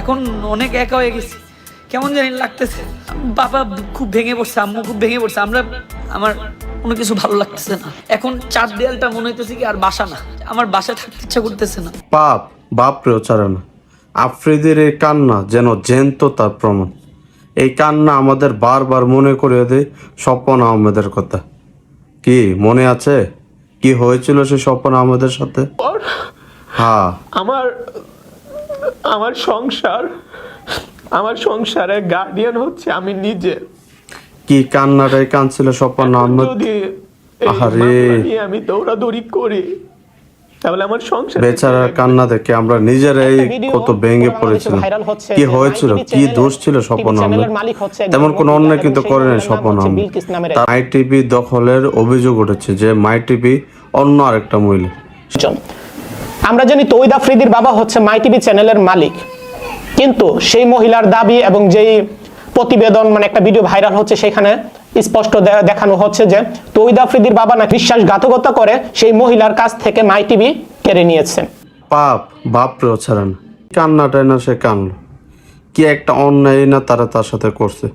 এখন অনেক একা হয়ে গেছি, কেমন জানি লাগতেছে। বাবা খুব ভেঙে পড়ছে, আম্মু খুব ভেঙে পড়ছে, আমার কোনো কিছু ভালো লাগতেছে না। এখন চার দেয়ালটা মনে হইতেছে কি আর বাসা না, আমার বাসায় থাকতে ইচ্ছা করতেছে না। বাপরেও ছাড়ে না। আফ্রিদির এই কান্না যেন জ্যান্ত তার প্রমাণ। এই কান্না আমাদের বারবার মনে করিয়ে দেয় স্বপন আহমেদের কথা। কি মনে আছে কি হয়েছিল সে স্বপন আহমেদের সাথে? হ্যাঁ, আমার সংসারের গার্ডিয়ান হচ্ছে আমি নিজে। কি কান্নাটাই কাঁদছিল স্বপন আহমেদ। যদি আরে আমি দৌড়াদৌড়ি করি তাহলে আমার সংসার বেচারার কান্না দেখে আমরা নিজেরাই কত ভেঙে পড়েছিলাম। কি হয়েছিল, কি দোষ ছিল স্বপন আহমেদ? তেমন কোনো অন্যায় কিন্তু করেনি স্বপন আহমেদ। তার মাই টিভি দখলের অভিযোগ উঠেছে যে মাই টিভি অন্য আরেকটা মহিলা। আমরা জানি তৌহিদ আফ্রিদির বাবা হচ্ছে মাই টিভি চ্যানেলের মালিক, কিন্তু সেই মহিলার দাবি এবং যেই প্রতিবেদন মানে একটা ভিডিও ভাইরাল হচ্ছে সেখানে স্পষ্ট দেখানো হচ্ছে যে তৌহিদ আফ্রিদির বাবা না বিশ্বাসঘাতকতা করে সেই মহিলার কাছ থেকে মাই টিভি কেড়ে নিয়েছেন। বাপরেও ছাড়ে না। কান্নাটাই না সে কানলো। কি একটা অন্যায় না তার সাথে করছে।